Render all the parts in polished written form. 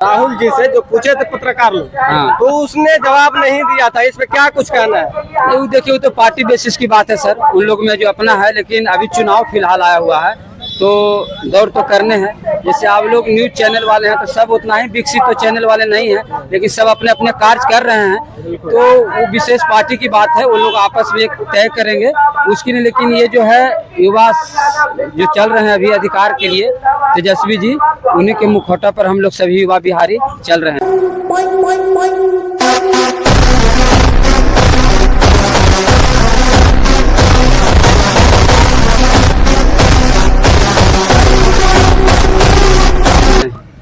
राहुल जी से जो पूछे थे पत्रकार लोग, तो उसने जवाब नहीं दिया था। इस पे क्या कुछ कहना है? वो देखिए, वो तो पार्टी बेसिस की बात है सर, उन लोग में जो अपना है, लेकिन अभी चुनाव फिलहाल आया हुआ है तो दौड़ तो करने हैं। जैसे आप लोग न्यूज चैनल वाले हैं तो सब उतना ही विकसित तो चैनल वाले नहीं हैं, लेकिन सब अपने अपने कार्य कर रहे हैं। तो वो विशेष पार्टी की बात है, वो लोग आपस में एक तय करेंगे उसकी नहीं। लेकिन ये जो है युवा जो चल रहे हैं अभी अधिकार के लिए, तेजस्वी जी, उन्हीं के मुखौटा पर हम लोग सभी युवा बिहारी चल रहे हैं।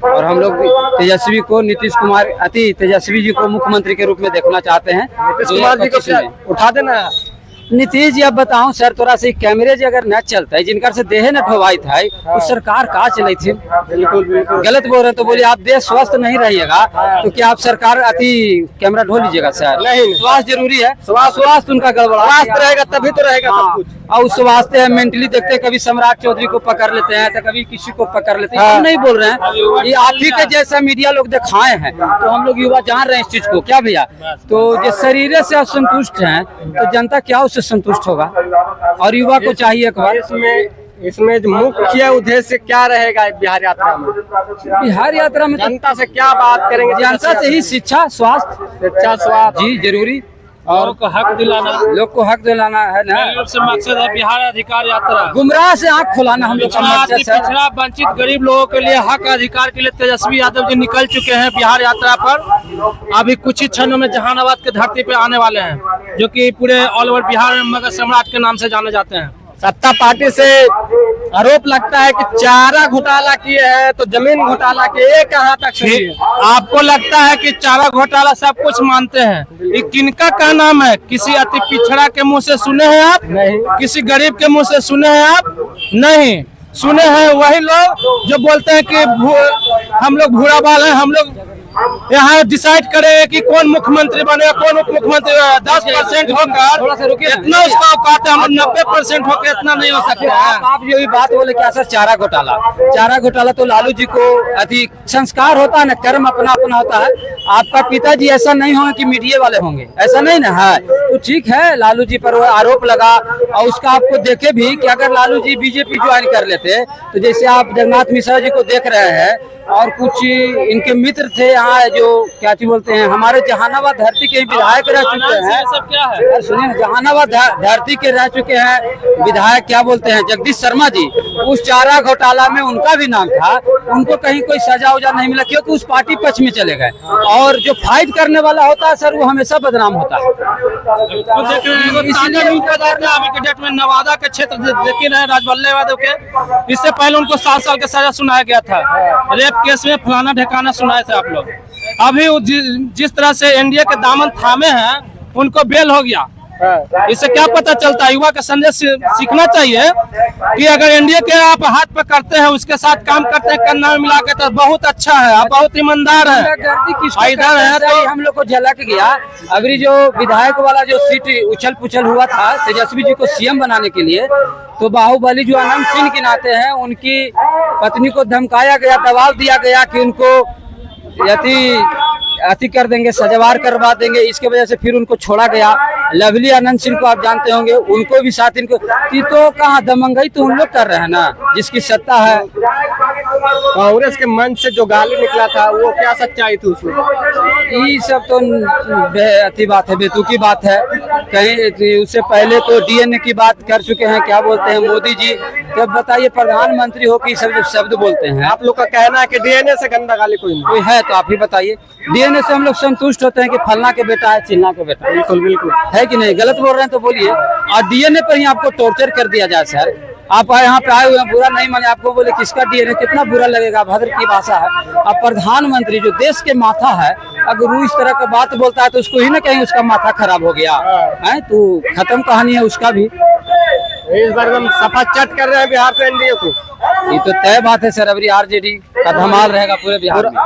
और हम लोग तेजस्वी को, नीतीश कुमार अति तेजस्वी जी को मुख्यमंत्री के रूप में देखना चाहते हैं। नीतीश कुमार जी को उठा देना। नीतीश जी अब बताऊं सर, थोड़ा सा कैमरे जी अगर न चलता है, जिनका से देहे न ठोवाई था, तो सरकार कहाँ चलाई थी? बिल्कुल बिल्कुल गलत बोल रहे तो बोलिए आप देश स्वस्थ नहीं रहिएगा तो क्या आप सरकार अति कैमरा ढो लीजिएगा सर? नहीं, स्वास्थ्य जरूरी है, स्वास्थ्य उनका गड़बड़ा, स्वास्थ्य रहेगा तभी तो रहेगा सब कुछ। और उस वास्ते हम मेंटली देखते हैं, कभी सम्राट चौधरी को पकड़ लेते हैं तो कभी किसी को पकड़ लेते हैं। हम नहीं बोल रहे हैं, ये आप ही के जैसा मीडिया लोग दिखाए हैं, तो हम लोग युवा जान रहे हैं इस चीज को। क्या भैया, तो जो शरीर से असंतुष्ट हैं तो जनता क्या उससे संतुष्ट होगा? और युवा को चाहिए एक बार इसमें मुख्य उद्देश्य क्या रहेगा बिहार यात्रा में? बिहार यात्रा में जनता से क्या बात करेंगे? जनता से ही शिक्षा, स्वास्थ्य जी जरूरी, और लोग को हक दिलाना है ना। से मकसद है बिहार अधिकार यात्रा, गुमराह से आँख खुलाना हम लोग का मकसद है। पिछड़ा वंचित गरीब लोगों के लिए हक अधिकार के लिए तेजस्वी यादव जी निकल चुके हैं बिहार यात्रा पर। अभी कुछ ही क्षणों में जहानाबाद की धरती पे आने वाले हैं, जो कि पूरे ऑल ओवर बिहार में मगध सम्राट के नाम से जाने जाते हैं। सत्ता पार्टी से आरोप लगता है कि चारा घोटाला किए हैं, तो जमीन घोटाला के ये कहाँ तक सही है? आपको लगता है कि चारा घोटाला सब कुछ मानते हैं? ये किनका का नाम है? किसी अति पिछड़ा के मुंह से सुने हैं आप? नहीं। किसी गरीब के मुंह से सुने हैं आप? नहीं सुने हैं। वही लोग जो बोलते हैं कि हम लोग भूरा बाल हैं, हम लोग यहाँ डिसाइड करें कि कौन मुख्यमंत्री बनेगा, कौन उप मुख्यमंत्री। 10% होकर इतना उसका औकात है, हम 90% होकर इतना नहीं हो सकता है। आप जो भी बात बोले क्या सर, चारा घोटाला तो लालू जी को अधिक संस्कार होता है ना, कर्म अपना अपना होता है। आपका पिताजी ऐसा नहीं होंगे कि मीडिया वाले होंगे, ऐसा नहीं ना है। तो ठीक है, लालू जी पर वो आरोप लगा और उसका आपको देखे भी कि अगर लालू जी बीजेपी ज्वाइन कर लेते तो जैसे आप जगन्नाथ मिश्रा जी को देख रहे हैं और कुछ इनके मित्र थे यहाँ जो क्या बोलते हैं, हमारे जहानाबाद धरती के विधायक रह चुके हैं। सब क्या है? सुनिए, जहानाबाद धरती के रह चुके हैं विधायक, क्या बोलते हैं, जगदीश शर्मा जी। उस चारा घोटाला में उनका भी नाम था, उनको कहीं कोई सजा उजा नहीं मिला क्योंकि उस पार्टी पक्ष में चले गए। और जो फाइट करने वाला होता है सर, वो हमेशा बदनाम होता है। अभी के डेट में नवादा के क्षेत्र देख रहे हैं राजवल्लभ यादव के, इससे पहले उनको 7 साल का सजा सुनाया गया था। रेप केस में फलाना ढेकाना सुनाए थे आप लोग। अभी जिस तरह से एनडीए के दामन थामे हैं, उनको बेल हो गया। इससे क्या पता चलता है? युवा का संदेश सीखना चाहिए कि अगर एनडीए के आप हाथ पे करते हैं, उसके साथ काम करते हैं, कन्ना में मिला के, तो बहुत अच्छा है, आप बहुत ईमानदार है। इधर है तो हम लोग को झलक गया। अभी जो विधायक वाला जो सीट उछल पुछल हुआ था तेजस्वी जी को सीएम बनाने के लिए, तो बाहुबली जो अनंत सिंह के नाते हैं, उनकी पत्नी को धमकाया गया, दबाव दिया गया कि उनको अति कर देंगे, सजावार करवा देंगे। इसके वजह से फिर उनको छोड़ा गया। लवली आनंद सिंह को आप जानते होंगे, उनको भी साथ इनको तो कहाँ दमंगई तो उन लोग कर रहे हैं ना, जिसकी सत्ता है। कांग्रेस के मंच से जो गाली निकला था वो क्या सच्चाई थी उसमें? ये सब तो अति बात है, बेतुकी बात है। कहीं उससे पहले तो डीएनए की बात कर चुके हैं, क्या बोलते हैं मोदी जी। जब बताइए प्रधानमंत्री हो कि सब शब्द बोलते हैं। आप लोग का कहना है कि डीएनए से गंदा गाली कोई है, तो आप ही बताइए। डीएनए से हम लोग संतुष्ट होते हैं कि फलना के बेटा है, चिन्ना के बेटा। बिल्कुल बिल्कुल है कि नहीं? गलत बोल रहे हैं तो बोलिए। और डीएनए पर ही आपको टॉर्चर कर दिया जाए सर। आप यहाँ पे आए हुए हैं, बुरा नहीं माने, आपको बोले किसका डीएनए, कितना बुरा लगेगा। भद्र की भाषा है। अब प्रधानमंत्री जो देश के माथा है, अगर वो इस तरह का बात बोलता है तो उसको ही ना कहीं उसका माथा खराब हो गया है, तो खत्म कहानी है उसका भी। इस बार हम सफा चट कर रहे हैं बिहार से एनडीए को। ये तो तय बात है सर, अभी आरजेडी का धमाल रहेगा पूरे बिहार में।